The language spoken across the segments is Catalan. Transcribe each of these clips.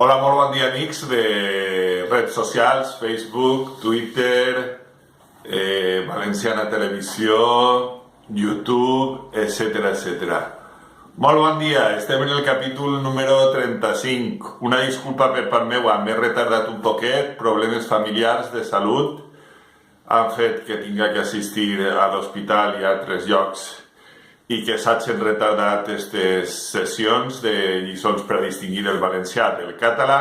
Hola, molt bon dia, amics de redes socials, Facebook, Twitter, Valenciana Televisió, YouTube, etc. Molt bon dia, estem en el capítol número 35. Una disculpa per part meva, m'he retardat un poquet, problemes familiars de salut han fet que tinga que assistir a l'hospital i a altres llocs i que s'hagin retardat aquestes sessions de lliçons per a distingir el valencià del català,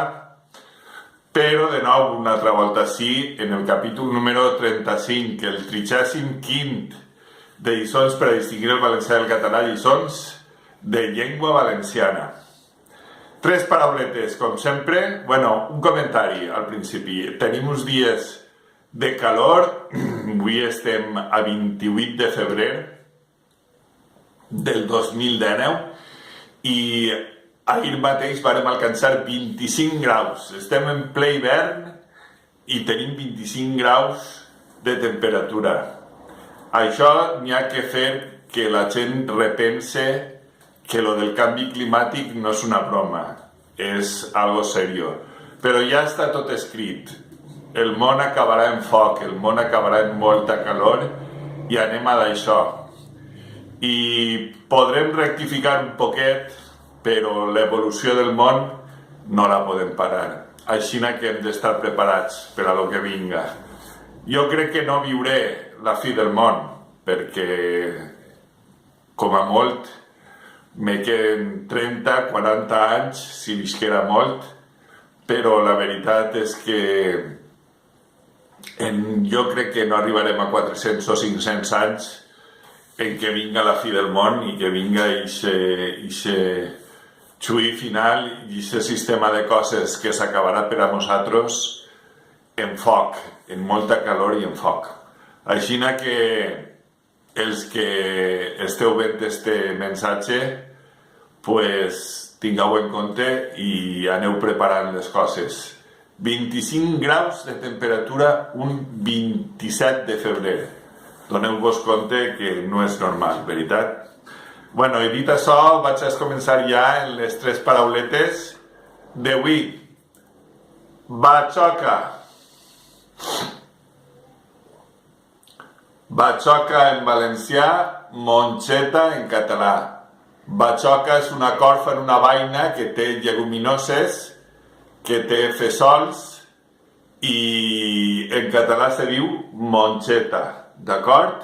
però de nou una altra volta sí, en el capítol número 35, el 35 de lliçons per a distingir el valencià del català, lliçons de llengua valenciana. 3 parauletes, com sempre. Un comentari al principi. Tenim uns dies de calor, avui estem a 28 de febrer del 2019 i ahir mateix vàrem alcançar 25 graus. Estem en ple hivern i tenim 25 graus de temperatura. Això n'hi ha que fer que la gent repense que lo del canvi climàtic no és una broma, és algo serio. Però ja està tot escrit. El món acabarà en foc, el món acabarà en molta calor i anem a d'això. I podrem rectificar un poquet, però l'evolució del món no la podem parar. Així que hem d'estar preparats per a lo que vinga. Jo crec que no viuré la fi del món, perquè com a molt me queden 30-40 anys si visquera molt, però la veritat és que jo crec que no arribarem a 400 o 500 anys en què vinga la fi del món i que vinga ixe xui final i ixe sistema de coses que s'acabarà per a nosaltres en foc, en molta calor i en foc. Així que els que esteu veient este mensatge, pues tingueu en compte i aneu preparant les coses. 25 graus de temperatura un 27 de febrer. Doneu-vos compte que no és normal, veritat? I dit això, vaig a començar ja en les 3 parauletes d'avui. Batxoca. Batxoca en valencià, monxeta en català. Batxoca és una corfa en una vaina que té lleguminoses, que té fesols i en català se diu monxeta. D'acord?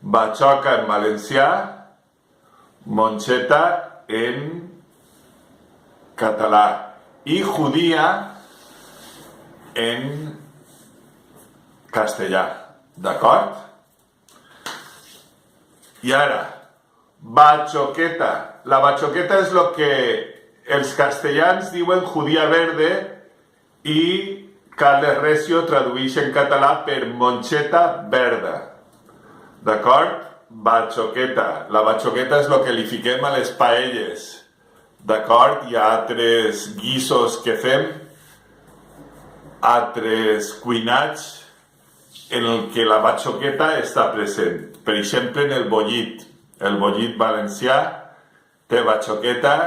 Batxoca en valencià, monxeta en català i judía en castellà. D'acord? I ara, batxoqueta. La batxoqueta és el que els castellans diuen judía verde i Carles Recio tradueix en català per monxeta verda. D'acord? Batxoqueta. La batxoqueta és el que li fiquem a les paelles. D'acord? Hi ha altres guissos que fem, altres cuinats en el que la batxoqueta està present. Per exemple, en el bollit. El bollit valencià té batxoqueta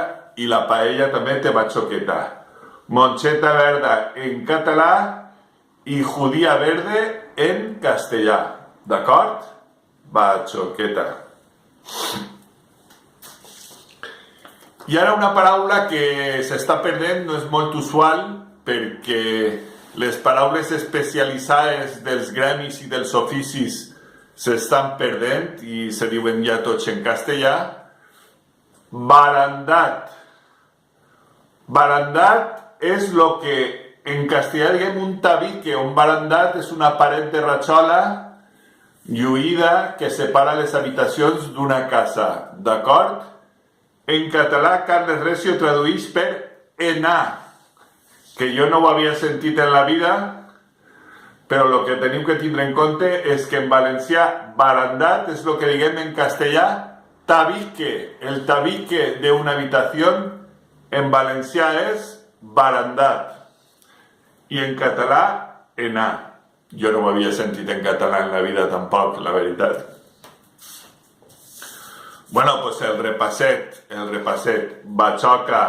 i la paella també té batxoqueta. Monxeta verda en català i judía verde en castellà. D'acord? Batxoqueta. I ara una paraula que s'està perdent, no és molt usual, perquè les paraules especialitzades dels gremis i dels oficis s'estan perdent i se diuen ja tots en castellà. Barandat. Barandat és el que en castellà diguem un tabique. Un barandat és una paret de rajola lluïda que separa les habitacions d'una casa. D'acord? En català, Carles Recio tradueix per enar, que jo no ho havia sentit en la vida, però el que teniu que tindre en compte és que en valencià barandat és el que diguem en castellà tabique. El tabique d'una habitació en valencià és barandat i en català enar. Jo no ho havia sentit en català en la vida tampoc, la veritat. Pues el repasset. Batxoca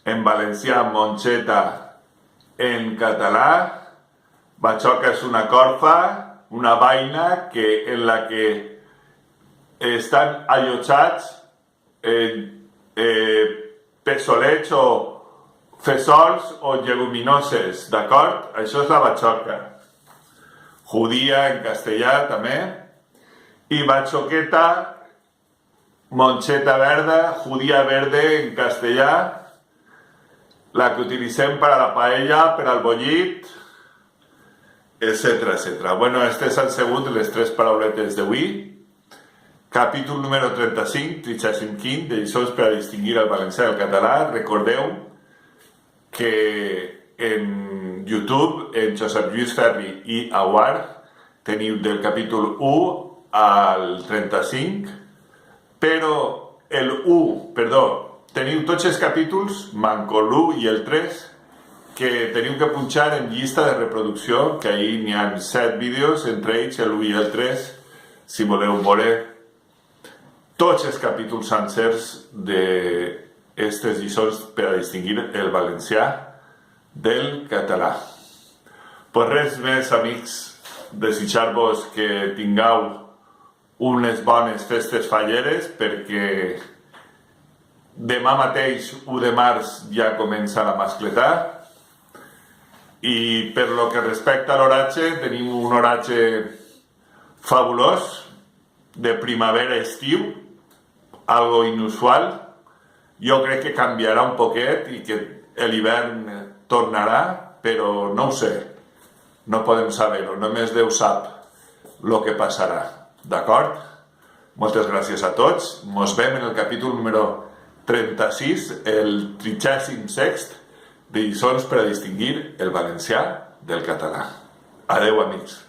en valencià moncheta, en català batxoca és una corfa, una vaina en la que estan allotjats pezolets o fesols o lleguminoses, d'acord? Això és la batxoca. Judía en castellà també. I batxoqueta, moncheta verda, judía verde en castellà, la que utilitzem per a la paella, per al bollit, etcètera, etcètera. Bueno, aquestes han sigut les 3 parauletes d'avui. Capítol número 35, 35, de lliçons per a distingir el valencià del català. Recordeu que en YouTube, en Josep Lluís Ferri i Aguar, teniu del capítol 1 al 35, però teniu tots els capítols, manco l'1 i el 3, que teniu que punxar en llista de reproducció, que ahir n'hi ha 7 vídeos, entre ells l'1 i el 3, si voleu veure tots els capítols sencers d'aquestes lliçons per a distingir el valencià del català. Pues res més, amics, desitjar-vos que tingueu unes bones festes falleres, perquè demà mateix, 1 de març, ja comença la mascletà, i per lo que respecta a l'oratge, tenim un oratge fabulós de primavera-estiu, algo inusual. Jo crec que canviarà un poquet i que l'hivern tornarà, però no ho sé, no podem saber-ho, només Déu sap el que passarà, d'acord? Moltes gràcies a tots, mos veiem en el capítol número 36, el 36è de lliçons per a distingir el valencià del català. Adeu, amics.